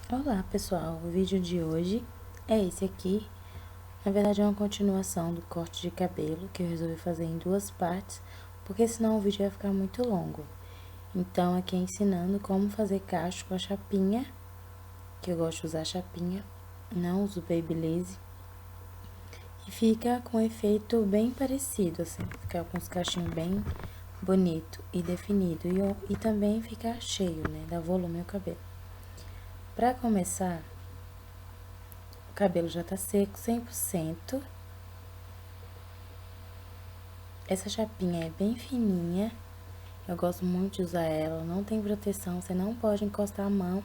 Olá pessoal, o vídeo de hoje é esse aqui. Na verdade é uma continuação do corte de cabelo que eu resolvi fazer em duas partes, porque senão o vídeo vai ficar muito longo. Então aqui é ensinando como fazer cacho com a chapinha, que eu gosto de usar chapinha, não uso Babyliss. E fica com um efeito bem parecido, assim, fica com os cachinhos bem bonito e definido. E também fica cheio, né, dá volume ao cabelo. Pra começar, o cabelo já tá seco 100%. Essa chapinha é bem fininha, eu gosto muito de usar ela, não tem proteção, você não pode encostar a mão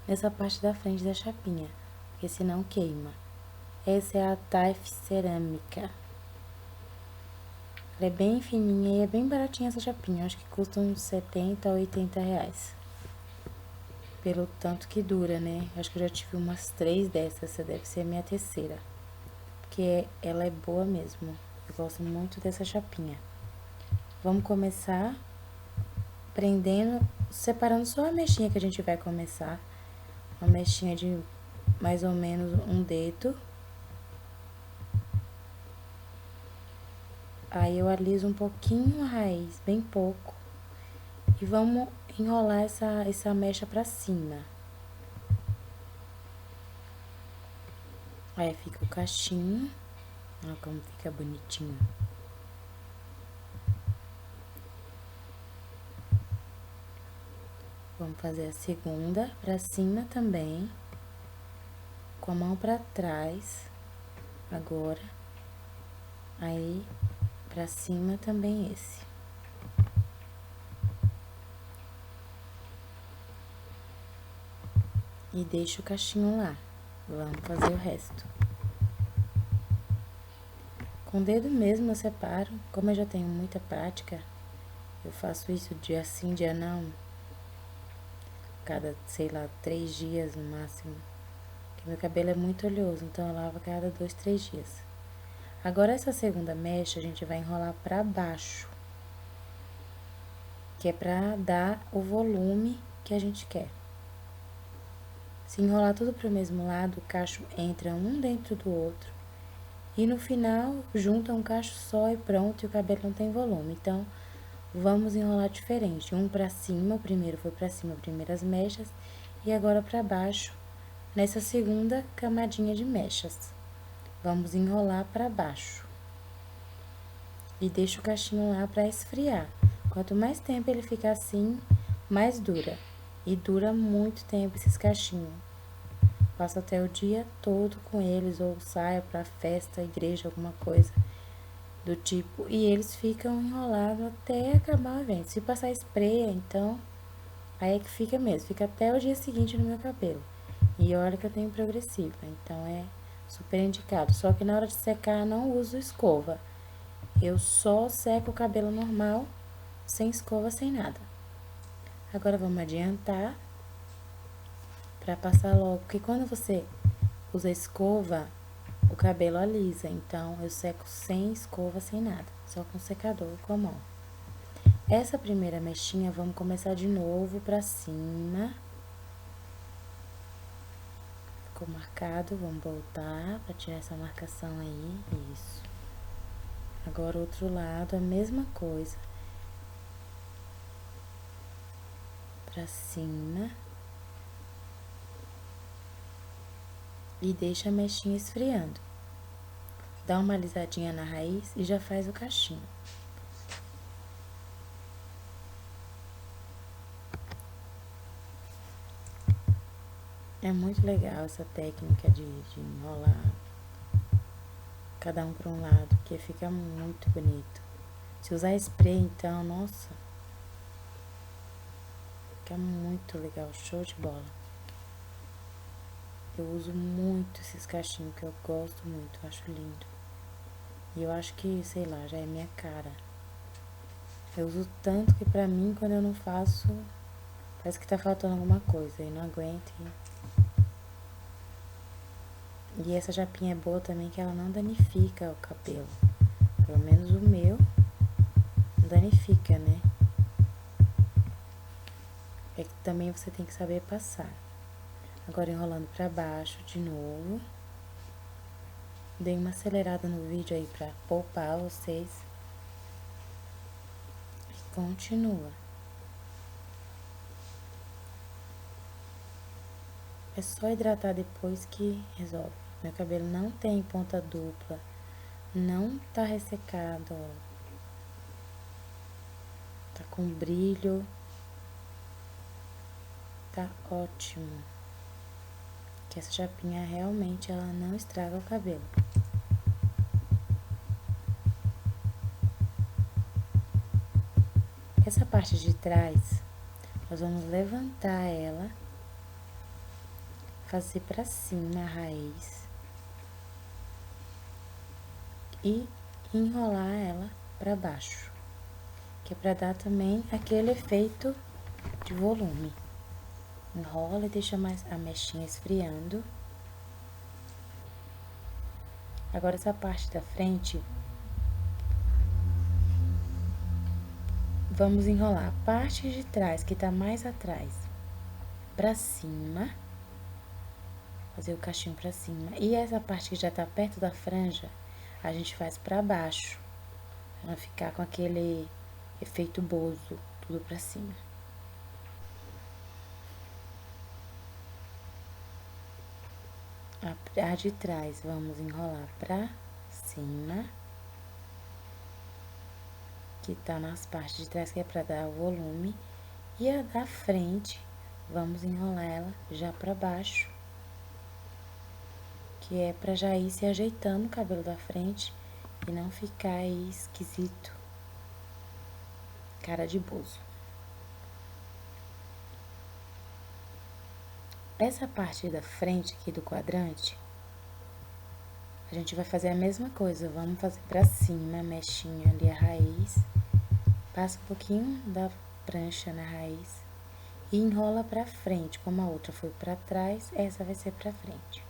nessa parte da frente da chapinha, porque senão queima. Essa é a Taif Cerâmica. Ela é bem fininha e é bem baratinha essa chapinha, acho que custa uns 70 a 80 reais. Pelo tanto que dura, né? Acho que eu já tive umas 3 dessas, essa deve ser a minha terceira. Porque ela é boa mesmo, eu gosto muito dessa chapinha. Vamos começar prendendo, separando só a mechinha que a gente vai começar. Uma mechinha de mais ou menos um dedo. Aí eu aliso um pouquinho a raiz, bem pouco. E vamos enrolar essa mecha pra cima. Aí fica o cachinho. Olha como fica bonitinho. Vamos fazer a segunda pra cima também. Com a mão pra trás. Agora. Aí, pra cima também esse. E deixa o cachinho lá. Vamos fazer o resto. Com o dedo mesmo eu separo. Como eu já tenho muita prática, eu faço isso dia sim, dia não. Cada, sei lá, 3 dias no máximo. Porque meu cabelo é muito oleoso, então eu lavo a cada 2, 3 dias. Agora essa segunda mecha a gente vai enrolar pra baixo. Que é pra dar o volume que a gente quer. Se enrolar tudo pro mesmo lado, o cacho entra um dentro do outro. E no final, junta um cacho só e pronto, e o cabelo não tem volume. Então, vamos enrolar diferente. Um pra cima, o primeiro foi pra cima, primeiras mechas. E agora pra baixo, nessa segunda camadinha de mechas. Vamos enrolar pra baixo. E deixa o cachinho lá pra esfriar. Quanto mais tempo ele ficar assim, mais dura. E dura muito tempo esses cachinhos. Passo até o dia todo com eles, ou saio pra festa, igreja, alguma coisa do tipo. E eles ficam enrolados até acabar o evento. Se passar spray, então, aí é que fica mesmo. Fica até o dia seguinte no meu cabelo. E olha que eu tenho progressiva, então é super indicado. Só que na hora de secar, não uso escova. Eu só seco o cabelo normal, sem escova, sem nada. Agora vamos adiantar pra passar logo, porque quando você usa escova, o cabelo alisa. Então, eu seco sem escova, sem nada, só com secador, com a mão. Essa primeira mechinha, vamos começar de novo pra cima. Ficou marcado, vamos voltar pra tirar essa marcação aí, isso. Agora, outro lado, a mesma coisa. Pra cima. E deixa a mechinha esfriando. Dá uma alisadinha na raiz e já faz o cachinho. É muito legal essa técnica de enrolar cada um para um lado, porque fica muito bonito. Se usar spray, então, nossa, fica muito legal, show de bola. Eu uso muito esses cachinhos, que eu gosto muito, acho lindo. E eu acho que, sei lá, já é minha cara. Eu uso tanto que pra mim, quando eu não faço, parece que tá faltando alguma coisa, e não aguento. E essa japinha é boa também, que ela não danifica o cabelo. Pelo menos o meu não danifica, né? É que também você tem que saber passar. Agora enrolando pra baixo de novo. Dei uma acelerada no vídeo aí pra poupar vocês. E continua. É só hidratar depois que resolve. Meu cabelo não tem ponta dupla. Não tá ressecado, ó. Tá com brilho. Tá ótimo. Que essa chapinha realmente ela não estraga o cabelo. Essa parte de trás, nós vamos levantar ela, fazer pra cima a raiz e enrolar ela pra baixo, que é pra dar também aquele efeito de volume. Enrola e deixa mais a mechinha esfriando. Agora essa parte da frente, vamos enrolar a parte de trás, que tá mais atrás, pra cima. Fazer o cachinho pra cima. E essa parte que já tá perto da franja, a gente faz pra baixo. Pra não ficar com aquele efeito bozo, tudo pra cima. A de trás, vamos enrolar pra cima. Que tá nas partes de trás, que é pra dar o volume. E a da frente, vamos enrolar ela já pra baixo. Que é pra já ir se ajeitando o cabelo da frente e não ficar aí esquisito. Cara de bozo. Essa parte da frente aqui do quadrante, a gente vai fazer a mesma coisa. Vamos fazer pra cima, a mechinha ali, a raiz. Passa um pouquinho da prancha na raiz e enrola pra frente. Como a outra foi pra trás, essa vai ser pra frente.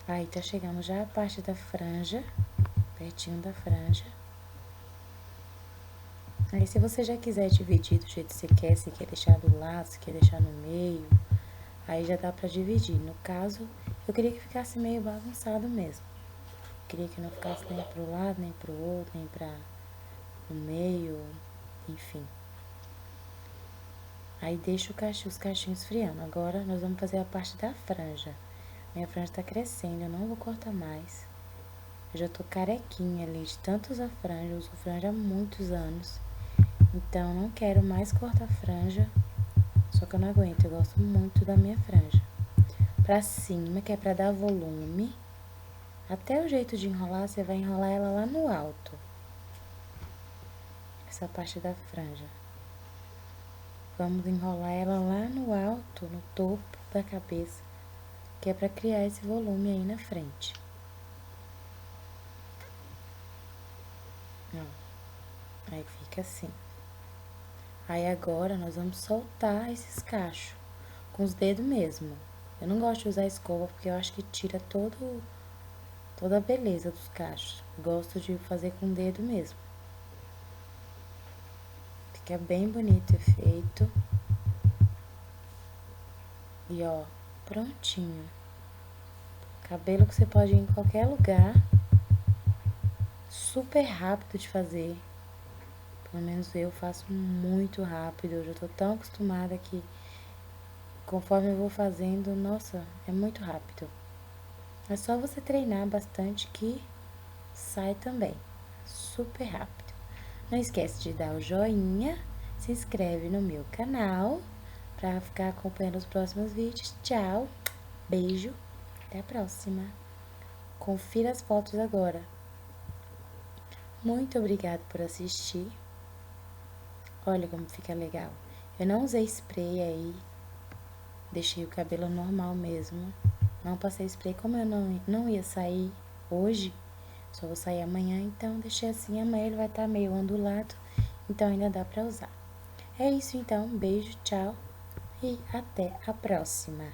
Aí, tá chegando já a parte da franja, pertinho da franja. Aí, se você já quiser dividir do jeito que você quer, se quer deixar do lado, se quer deixar no meio, aí já dá pra dividir. No caso, eu queria que ficasse meio bagunçado mesmo. Queria que não ficasse nem pro lado, nem pro outro, nem pra no meio, enfim. Aí deixa os cachinhos esfriando. Agora, nós vamos fazer a parte da franja. Minha franja tá crescendo, eu não vou cortar mais. Eu já tô carequinha ali de tanto usar franja, eu uso franja há muitos anos. Então, não quero mais cortar franja, só que eu não aguento, eu gosto muito da minha franja. Pra cima, que é pra dar volume. Até o jeito de enrolar, você vai enrolar ela lá no alto. Essa parte da franja. Vamos enrolar ela lá no alto, no topo da cabeça, que é pra criar esse volume aí na frente. Ó, aí fica assim. Aí agora nós vamos soltar esses cachos com os dedos mesmo. Eu não gosto de usar escova porque eu acho que tira toda a beleza dos cachos. Eu gosto de fazer com o dedo mesmo. Fica bem bonito o efeito. E ó, prontinho. Cabelo que você pode ir em qualquer lugar. Super rápido de fazer. Pelo menos eu faço muito rápido. Eu já tô tão acostumada que conforme eu vou fazendo, nossa, é muito rápido. É só você treinar bastante que sai também. Super rápido. Não esquece de dar o joinha, se inscreve no meu canal para ficar acompanhando os próximos vídeos. Tchau, beijo, até a próxima. Confira as fotos agora. Muito obrigada por assistir. Olha como fica legal. Eu não usei spray aí, deixei o cabelo normal mesmo. Não passei spray, como eu não ia sair hoje, só vou sair amanhã, então deixei assim. Amanhã ele vai estar meio ondulado, então ainda dá pra usar. É isso então, um beijo, tchau e até a próxima.